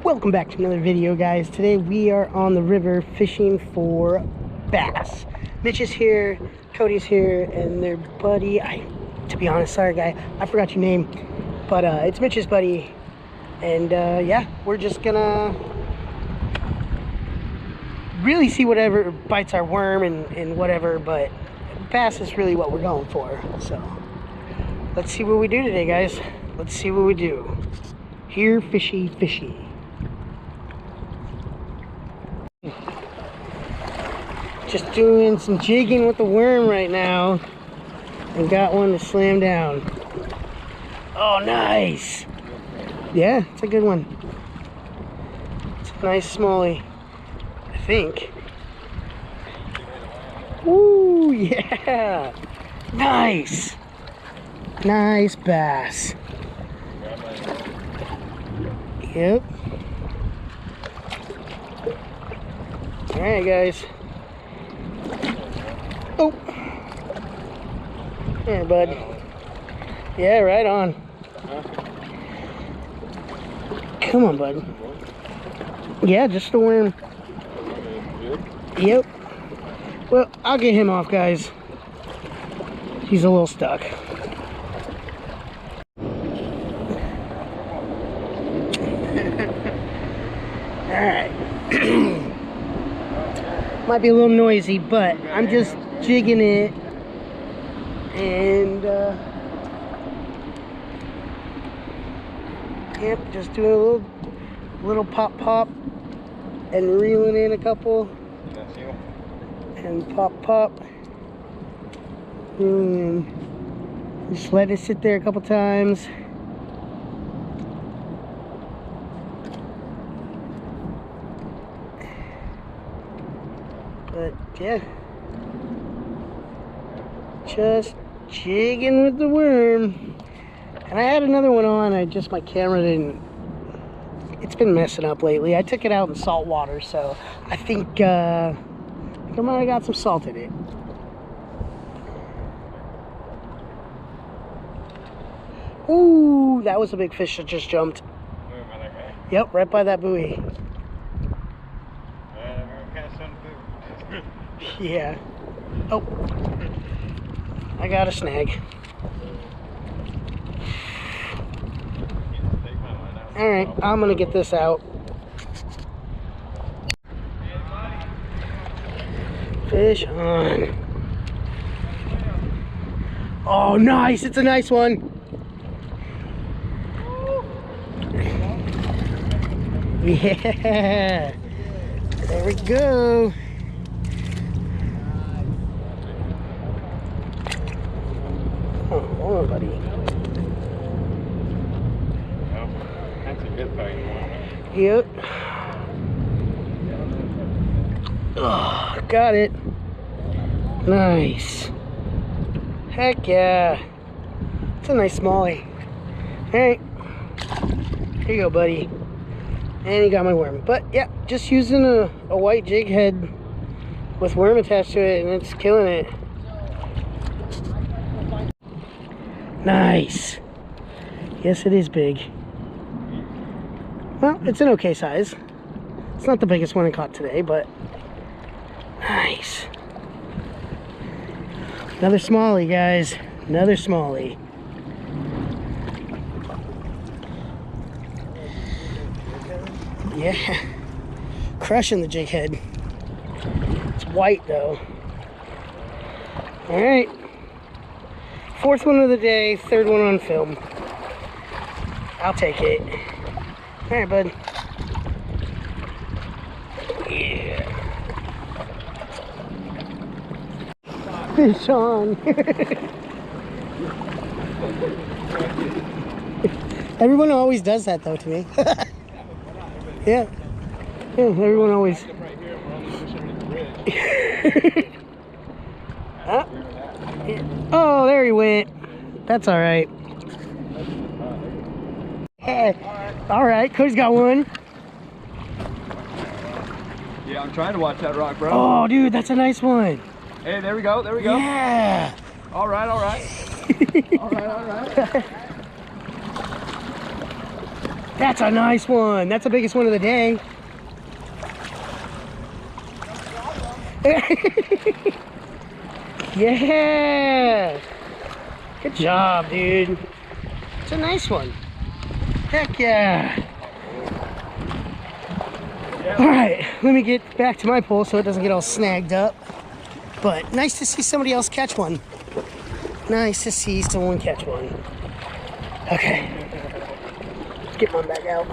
Welcome back to another video, guys. Today we are on the river fishing for bass. Mitch is here, Cody's here, and their buddy, to be honest, sorry guy, I forgot your name, but it's Mitch's buddy. And yeah, we're just gonna really see whatever bites our worm and whatever, but bass is really what we're going for. So let's see what we do today, guys. Let's see what we do. Here, fishy, fishy. Just doing some jigging with the worm right now, and got one to slam down. Oh, nice! Yeah, it's a good one. It's a nice smallie, I think. Woo, yeah! Nice! Nice bass. Yep. Alright, guys. Oh! There, bud. Yeah, right on. Come on, bud. Yeah, just a worm. Yep. Well, I'll get him off, guys. He's a little stuck. Alright. Might be a little noisy, but I'm just jigging it. And, yep, just doing a little pop pop and reeling in a couple. And pop pop. And just let it sit there a couple times. But yeah, just jigging with the worm. And I had another one on, my camera didn't, it's been messing up lately. I took it out in salt water, so I think I might have got some salt in it. Ooh, that was a big fish that just jumped. Yep, right by that buoy. Yeah. Oh, I got a snag. Alright, I'm gonna get this out. Fish on. Oh, nice! It's a nice one. Yeah. There we go. Hold on, buddy. Well, that's a good thing. Yep. Oh, got it. Nice. Heck yeah. It's a nice smallie. Alright. Here you go, buddy. And you got my worm. But yeah, just using a white jig head with worm attached to it, and it's killing it. Nice. Yes, it is big. Well, it's an okay size. It's not the biggest one I caught today, but nice. Another smallie, guys. Another smallie. Yeah. Crushing the jig head. It's white, though. Alright. Fourth one of the day, third one on film. I'll take it. Alright, bud. Yeah. Fish on. Everyone always does that, though, to me. Yeah. Yeah, everyone always. Huh? Oh, there he went. That's all right. Hey, all right. Cody's got one. Yeah, I'm trying to watch that rock, bro. Oh, dude, that's a nice one. Hey, there we go. There we go. Yeah. All right. All right. All right. That's a nice one. That's the biggest one of the day. Yeah. Good job, dude. It's a nice one. Heck yeah. All right, let me get back to my pole so it doesn't get all snagged up. But nice to see somebody else catch one. Nice to see someone catch one. Okay. Let's get mine back out.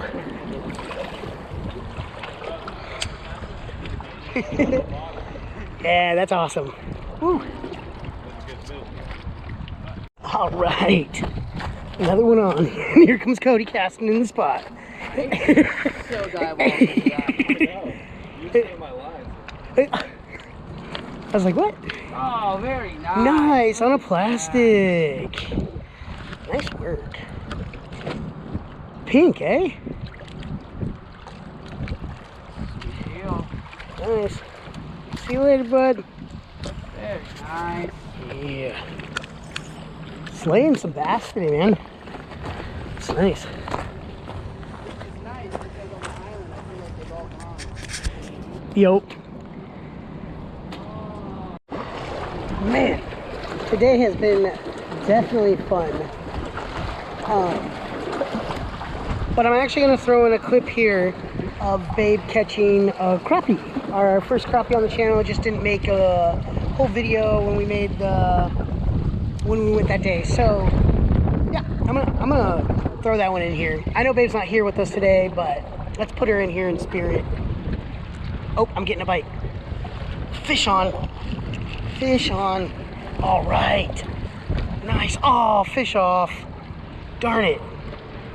Yeah, that's awesome. Woo. All right. Another one on. And here comes Cody casting in the spot. So diabolical. I was like, what? Oh, very nice. Nice, on a plastic. Nice work. Pink, eh? Deal. Nice. See you later, bud. Very nice. Yeah. Slaying some bass today, man. It's nice. It's nice because on the island I feel like they've all gone. Yup. Man, today has been definitely fun. But I'm actually going to throw in a clip here of Babe catching a crappie. Our first crappie on the channel. Just didn't make a whole video when we made when we went that day. So yeah, I'm gonna throw that one in here. I know Babe's not here with us today, but let's put her in here in spirit. Oh, I'm getting a bite. Fish on. Fish on. All right. Nice. Oh, fish off. Darn it.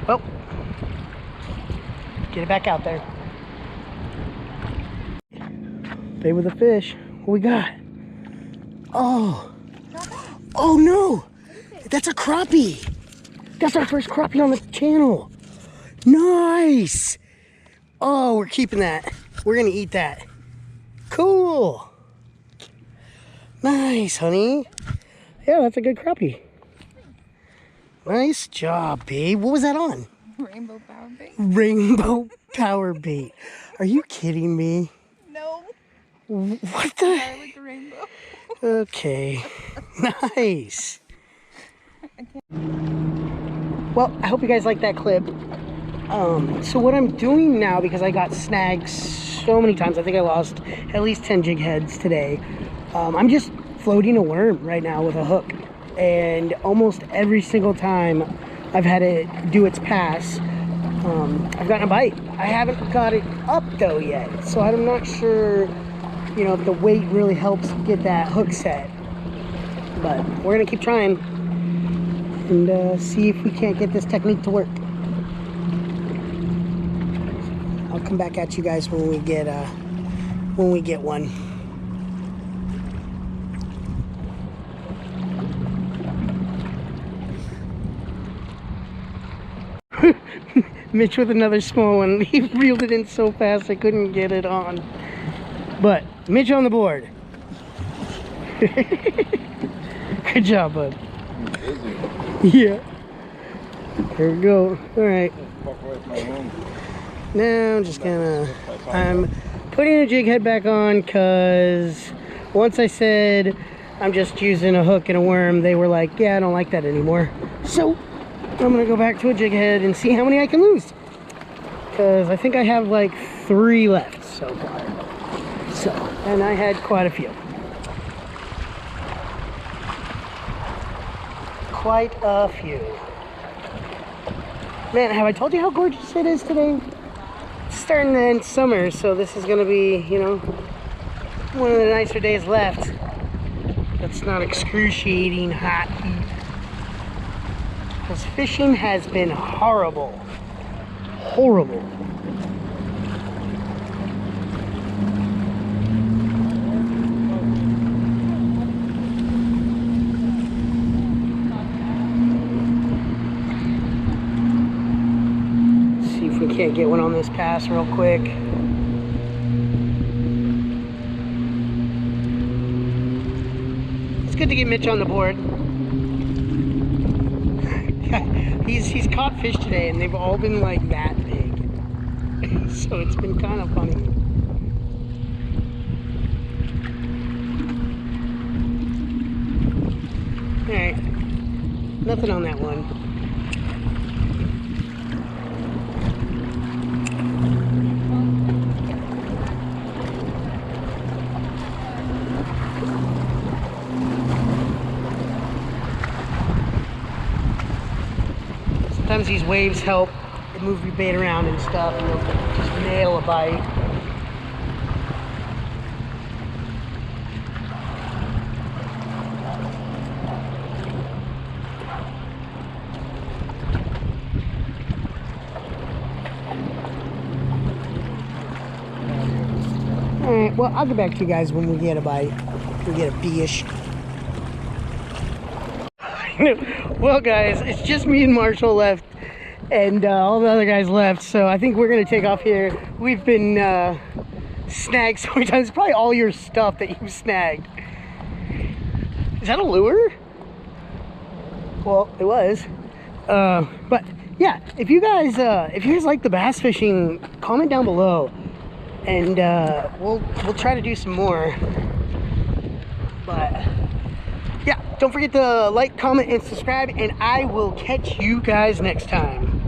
Well, get it back out there. Babe with a fish. What we got? Oh. Oh no. That's a crappie. That's our first crappie on the channel. Nice. Oh, we're keeping that. We're gonna eat that. Cool. Nice, honey. Yeah, that's a good crappie. Nice job, babe. What was that on? Rainbow power bait? Rainbow power bait. Are you kidding me? No. What the? I like the rainbow. Okay. Nice. Well, I hope you guys like that clip. So what I'm doing now, because I got snagged so many times, I think I lost at least 10 jig heads today. I'm just floating a worm right now with a hook, and almost every single time I've had it do its pass, I've gotten a bite. I haven't got it up though yet, so I'm not sure, you know, if the weight really helps get that hook set. But we're gonna keep trying and see if we can't get this technique to work. I'll come back at you guys when we get one. Mitch with another small one. He reeled it in so fast I couldn't get it on. But Mitch on the board. Good job, bud. Yeah. Here we go. All right. Now I'm just I'm putting a jig head back on, because once I said I'm just using a hook and a worm, they were like, yeah, I don't like that anymore. So I'm gonna go back to a jig head and see how many I can lose, because I think I have like 3 left so far. So, and I had quite a few. Quite a few. Man, have I told you how gorgeous it is today? It's starting to end summer, so this is gonna be, you know, one of the nicer days left. That's not excruciating hot heat. Because fishing has been horrible. Horrible. See if we can't get one on this pass real quick. It's good to get Mitch on the board. He's caught fish today, and they've all been like that big. So it's been kind of funny. Alright, nothing on that one. Sometimes these waves help move your bait around and stuff, and you'll just nail a bite. Alright, well, I'll get back to you guys when we get a bite. We get a fish. Well, guys, it's just me and Marshall left, and all the other guys left, so I think we're gonna take off here. We've been snagged so many times. It's probably all your stuff that you snagged. Is that a lure? Well, it was. But yeah, if you guys like the bass fishing, comment down below, and we'll try to do some more. But yeah, don't forget to like, comment, and subscribe, and I will catch you guys next time.